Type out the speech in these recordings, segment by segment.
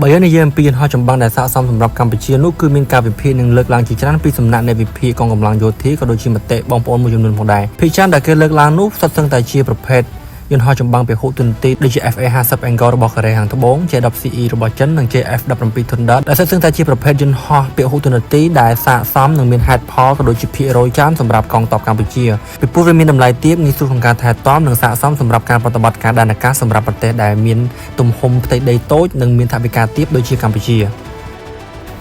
បើយើងនិយាយអំពីយន្តហោះចម្បាំងដែលស័ក្តិសមសម្រាប់កម្ពុជានោះគឺមានការវិភាគនិងលើកឡើងជាច្រើនពីសំណាក់នៃវិភាគកងកម្លាំងយោធាក៏ដូចជាមតិបងប្អូនមួយចំនួនផងដែរភាគច្រើនដែលគេលើកឡើងនោះសុទ្ធសឹងតែជាប្រភេទយន្តហោះចម្បាំងពហុទុនទីដូចជា FA-50 Angol របស់កូរ៉េខាងត្បូង J-10CE របស់ចិននិង JF-17 Thunder ដែលសុទ្ធសឹងតែជាប្រភេទយន្តហោះពហុទុនទីដែលស័ក្តិសមនិងមានហេតុផលក៏ដូចជាភាគរយច្រើនសម្រាប់កងទ័ពកម្ពុជាពីព្រោះវាមានតម្លៃទាបងាយស្រួលក្នុងការថែទាំនិងស័ក្តិសមសម្រាប់ការប្រតិបត្តិការដែនអាកាសសម្រាប់ប្រទេសដែលមានទំហំផ្ទៃដីតូចនិងមានថវិកាទាបដូចជាកម្ពុជា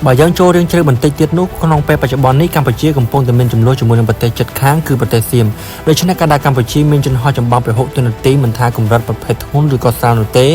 បើយើងចូលរឿងជ្រៅបន្តិចទៀតនោះក្នុងពេលបច្ចុប្បន្ននេះកម្ពុជាកំពុងតែមានចំនួនជាមួយនឹងប្រទេសជិតខាងគឺប្រទេសសៀមដូច្នេះការដែលកម្ពុជាមានយន្តហោះចម្បាំងពហុទុនទីមិនថាកម្រិតប្រភេទធ្ងន់ឬក៏ស្រាលនោះទេ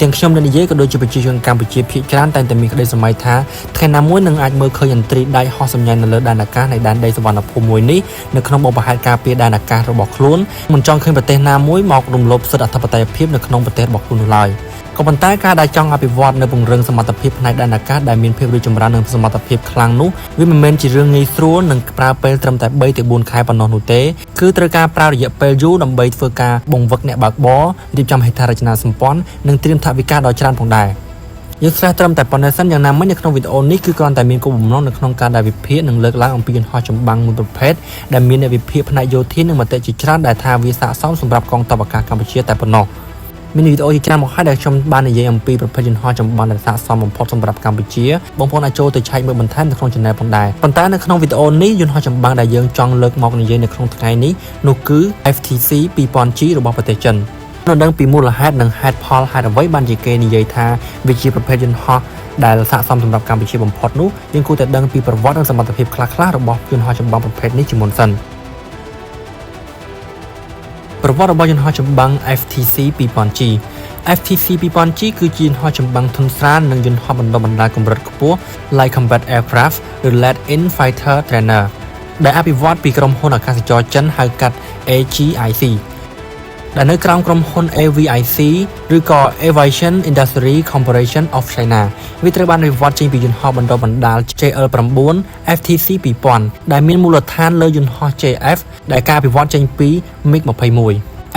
ទាំងខ្ញុំអ្នកនិយាយក៏ដូចជាប្រជាជនកម្ពុជាភាគច្រើនតែងតែមានក្តីសម័យថាថ្ងៃណាមួយនឹងអាចមើលឃើញយន្ត្រីដៃហោះសម្ញែងនៅលើដែនអាកាសនៃដែនដីសុវណ្ណភូមិមួយនេះនៅក្នុងបុព្វហេតុការពារដែនអាកាសរបស់ខ្លួនមិនចង់ឃើញប្រទេសណាមួយមករំលោភសិទ្ធិអធិបតេយ្យភាពនៅក្នុងប្រទេសរបស់ខ្លួននោះឡើយក៏ប៉ុន្តែការដែលចង់អភិវឌ្ឍនៅពង្រឹងសមត្ថភាពផ្នែកដែនអាកាសដែលមានភាពរីកចម្រើននិងសមត្ថភាពខ្លាំងនោះវាមិនមែនជារឿងងាយស្រួលនិងប្រើពេលត្រឹមតែ3ទៅ4ខែប៉ុណ្ណោះនោះទេគឺត្រូវការប្រើរយៈពេលយូរដើម្បីធ្វើការបង្វឹកអ្នកបើកបររៀបចំហេដ្ឋារចនាសម្ព័ន្ធនិងត្រៀមថវិកាដ៏ច្រើនផងដែរយើងស្រេះត្រឹមតែប៉ុណ្ណេះសិនយ៉ាងណាមិញនៅក្នុងវីដេអូនេះគឺគ្រាន់តែមានគោលបំណងនៅក្នុងការដែលវិភាគនិងលើកឡើងអំពីយន្តហោះចម្បាំងមួយប្រភេទដែលមានអ្នកវិភាគផ្នែកយោធានិងមតិជាច្រើនដែលថាវាស័ក្តិសមសម្រាប់កងទ័ពអាកាសកម្ពុជាតែប៉ុណ្ណោះមានវីដេអូជាច្រើនមកហើយដែលខ្ញុំបាននិយាយអំពីប្រភេទយន្តហោះចម្បាំងដែលស័ក្តិសមបំផុតសម្រាប់កម្ពុជាបងប្អូនអាចចូលទៅឆែកមើលបន្ថែមនៅក្នុង channel ផងដែរប៉ុន្តែនៅក្នុងវីដេអូនេះយន្តហោះចម្បាំងដែលយើងចង់លើកមកនិយាយនៅក្នុងថ្ងៃនេះនោះគឺ FTC 2000G របស់ប្រទេសចិននៅដឹងពីមូលហេតុនិងហេតុផលហេតុអ្វីបានជាគេនិយាយថាវាជាប្រភេទយន្តហោះដែលស័ក្តិសមសម្រាប់កម្ពុជាបំផុតនោះយើងគួរតែដឹងពីប្រវត្តិនិងសមត្ថភាពខ្លះៗរបស់យន្តហោះចម្បាំងប្រភេទនេះជាមុនសិនប្រវត្តិរបស់យន្តហោះចម្បាំង FTC 2000G FTC 2000G គឺជាយន្តហោះចម្បាំងធុនស្រាលនិងយន្តហោះបណ្ដុះបណ្ដាលកម្រិតខ្ពស់ Light Combat Aircraft ឬ Lead-in Fighter Trainer ដែលអភិវឌ្ឍពីក្រុមហ៊ុនអាកាសចរចិនហៅកាត់ AGIC ដែលនៅក្រោមក្រុមហ៊ុន AVIC ឬក៏ Aviation Industry Corporation of China វាត្រូវបានវិវត្តចេញពីយន្តហោះបណ្ដុះបណ្ដាល JL9 FTC 2000ដែលមានមូលដ្ឋានលើយន្តហោះ JF ដែលការអភិវឌ្ឍចេញពី MiG-21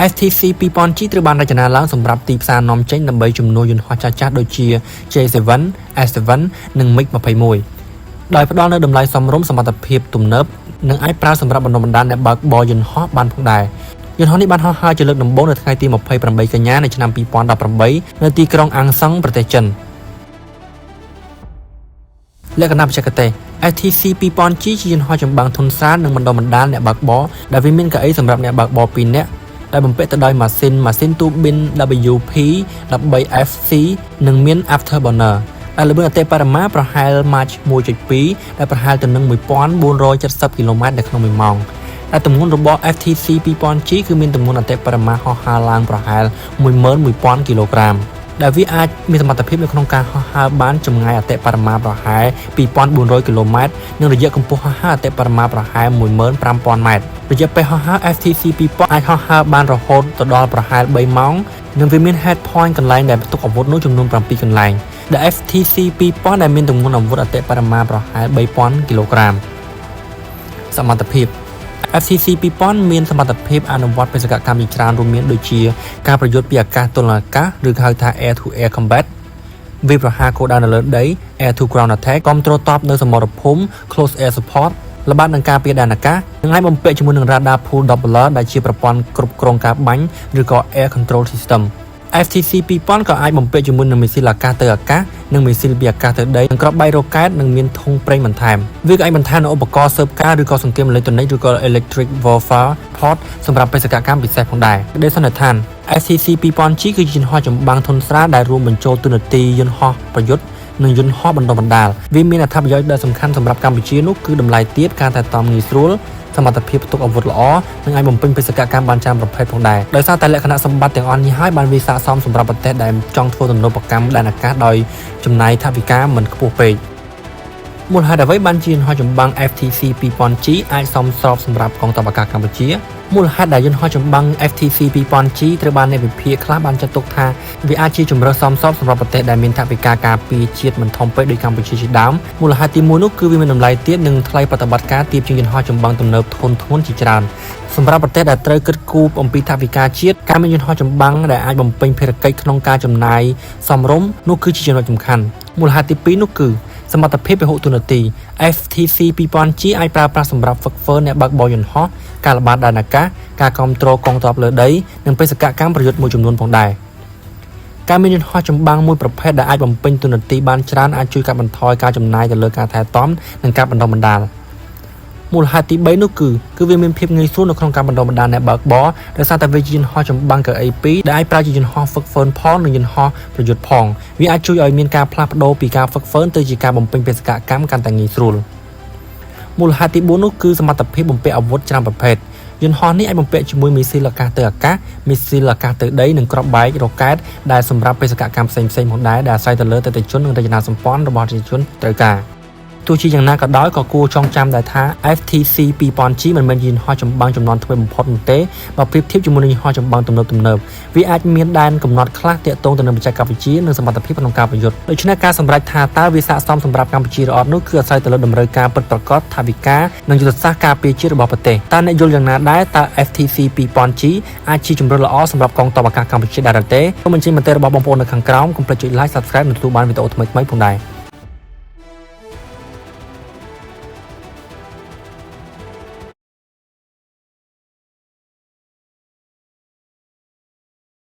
FTC 2000G ត្រូវបានរចនាឡើងសម្រាប់ទីផ្សារនាំចេញដើម្បីជំនួសយន្តហោះចាស់ៗដូចជា J7, S7 និង MiG-21 ដោយផ្ដល់នូវតម្លៃសមរម្យសមត្ថភាពទំនើបនិងអាចប្រើសម្រាប់បណ្ដុះបណ្ដាលអ្នកបើកបរយន្តហោះបានផងដែរយន្តហោះនេះបានហោះហើរជាលើកដំបូងនៅថ្ងៃទី28កញ្ញានៃឆ្នាំ2018នៅទីក្រុងអាំងសុងប្រទេសចិនលក្ខណៈបច្ចេកទេស FTC 2000G ជាយន្តហោះចម្បាំងធុនស្រាលនិងបណ្ដុះបណ្ដាលអ្នកបើកបរដែលវាមានកៅអីសម្រាប់អ្នកបើកបរ2នាក់ដែលបំពាក់ទៅដោយម៉ាស៊ីនទូប៊ីន WP13FC និងមាន Afterburner ដែលល្បឿនអតិបរមាប្រហែល Mach 1.2 ដែលប្រហែលទៅនឹង1470 គីឡូម៉ែត្រនៅក្នុង1ម៉ោងដែលទម្ងន់របស់ FTC 2000G គឺមានទម្ងន់អតិបរមាហោះហើរឡើងប្រហែល 11000 គីឡូក្រាមដែលវាអាចមានសមត្ថភាពនៅក្នុងការហោះហើរបានចម្ងាយអតិបរមាប្រហែល 2400 គីឡូម៉ែត្រនិងរយៈកម្ពស់ហោះហើរអតិបរមាប្រហែល 15000 ម៉ែត្ររយៈពេលហោះហើរ FTC 2000អាចហោះហើរបានរហូតទៅដល់ប្រហែល3ម៉ោងនិងវាមាន head point កន្លែងដែលផ្ទុកអាវុធនោះចំនួន7កន្លែងដែល FTC 2000ដែលមានទម្ងន់អាវុធអតិបរមាប្រហែល 3000 គីឡូក្រាមសមត្ថភាពFTC 2000មានសមត្ថភាពអនុវត្តបេសកកម្មជាច្រើនរួមមានដូចជាការប្រយុទ្ធពីអាកាសទល់នឹងអាកាសឬហៅថា Air to Air Combat វាប្រហារគោលដៅនៅលើដី Air to Ground Attack គ្រប់គ្រងទ័ពនៅសមរភូមិ Close Air Support ល្បាតនឹងការពារដែនអាកាសនិងអាចបំពាក់ជាមួយនឹង Radar Pull Doppler ដែលជាប្រព័ន្ធគ្រប់គ្រងការបាញ់ឬក៏ Air Control System FTC 2000ក៏អាចបំពាក់ជាមួយនឹងមីស៊ីលអាកាសទៅអាកាសនិងមីស៊ីលពីអាកាសទៅដីនិងគ្រាប់បែករ៉ុកែតនិងមានធុងប្រេងបន្ថែមវាក៏អាចបន្ថែមនូវឧបករណ៍ស៊ើបការឬក៏សង្គ្រាមអេឡិចត្រូនិកឬក៏ Electric Warfare Pod សម្រាប់បេសកកម្មពិសេសផងដែរដែលសន្និដ្ឋាន FTC 2000G គឺជាយន្តហោះចម្បាំងធុនស្រាលដែលរួមបញ្ចូលតួនាទីយន្តហោះប្រយុទ្ធនិងយន្តហោះបណ្ដុះបណ្ដាលវាមានអត្ថប្រយោជន៍ដ៏សំខាន់សម្រាប់កម្ពុជានោះគឺតម្លៃទាបការថែទាំងាយស្រួលសមត្ថភាពផ្ទុកអាវុធល្អនិងអាចបំពេញបេសកកម្មបានច្រើនប្រភេទផងដែរដោយសារតែលក្ខណៈសម្បត្តិទាំងអស់នេះហើយបានវាស័ក្តិសមសម្រាប់ប្រទេសដែលចង់ធ្វើទំនើបកម្មដែនអាកាសដោយចំណាយថវិកាមិនខ្ពស់ពេកមូលហេតុអ្វីបានជាយន្តហោះចម្បាំង FTC 2000G អាចសមស្របសម្រាប់កងទ័ពអាកាសកម្ពុជា មូលហេតុដែលយន្តហោះចម្បាំង FTC 2000G ត្រូវបានអ្នកវិភាគខ្លះបានចាត់ទុកថាវាអាចជាជម្រើសសមស្របសម្រាប់ប្រទេសដែលមានថវិកាការពារជាតិមិនធំពេកដូចកម្ពុជាជាដើមមូលហេតុទី1នោះគឺវាមានតម្លៃទាបនិងថ្លៃប្រតិបត្តិការទាបជាងយន្តហោះចម្បាំងទំនើបធនធ្ងន់ជាច្រើនសម្រាប់ប្រទេសដែលត្រូវគិតគូរអំពីថវិកាជាតិការមានយន្តហោះចម្បាំងដែលអាចបំពេញភារកិច្ចក្នុងការចំណាយសមរម្យនោះគឺជាចំណុចសំខាន់មូលហេតុទី2នោះគឺសមត្ថភាពពហុទូនាទី FTC 2000G អាចប្រើប្រាស់សម្រាប់ហ្វឹកហ្វឺនអ្នកបើកបរយន្តហោះការល្បាតដែនអាកាសការគ្រប់គ្រងកងទ័ពលើដីនិងបេសកកម្មប្រយុទ្ធមួយចំនួនផងដែរការមានយន្តហោះចម្បាំងមួយប្រភេទដែលអាចបំពេញទូនាទីបានច្រើនអាចជួយកាត់បន្ថយការចំណាយទៅលើការថែទាំនិងការបណ្ដុះបណ្ដាលមូលហេតុទី3នោះគឺវាមានភាពងាយស្រួលនៅក្នុងការបណ្ដុះបណ្ដាលអ្នកបើកបរដោយសារតែវាជាយន្តហោះចម្បាំងកៅអី2ដែលអាចប្រើជាយន្តហោះហ្វឹកហ្វឺនផងនិងយន្តហោះប្រយុទ្ធផងវាអាចជួយឲ្យមានការផ្លាស់ប្ដូរពីការហ្វឹកហ្វឺនទៅជាការបំពេញបេសកកម្មកាន់តែងាយស្រួលមូលហេតុទី4នោះគឺសមត្ថភាពបំពាក់អាវុធច្រើនប្រភេទយន្តហោះនេះអាចបំពាក់ជាមួយមីស៊ីលអាកាសទៅអាកាសមីស៊ីលអាកាសទៅដីនិងគ្រាប់បែករ៉ុកែតដែលសម្រាប់បេសកកម្មផ្សេងៗផងដែរដែលអាស្រ័យទៅលើតេតិជននិងរចនាសម្ព័ន្ធរបស់ប្រជាជនត្រូវការទោះជាយ៉ាងណាក៏ដោយក៏គួរចងចាំដែរថា FTC 2000G មិនមែនយន្តហោះចម្បាំងចំនួនថ្មីបំផុតនោះទេបើប្រៀបធៀបជាមួយនឹងយន្តហោះចម្បាំងទំនើបវាអាចមានដែនកំណត់ខ្លះទាក់ទងទៅនឹងបច្ចេកវិទ្យានិងសមត្ថភាពក្នុងការប្រយុទ្ធដូច្នេះការសម្រេចថាតើវាស័ក្តិសមសម្រាប់កម្ពុជាឬអត់នោះគឺអាស្រ័យទៅលើតម្រូវការពិតប្រាកដថវិកានិងយុទ្ធសាស្ត្រការពារជាតិរបស់ប្រទេសតើអ្នកយល់យ៉ាងណាដែរតើ FTC 2000G អាចជាជម្រើសល្អសម្រាប់កងទ័ពអាកាសកម្ពុជាដែរឬទេសូមអញ្ជើញមតិរបស់បងប្អូននៅខាងក្រោមកុំភ្លេចចុច Like Subscribe និងទទួលបានវីដេអូថ្មីៗផងដែរ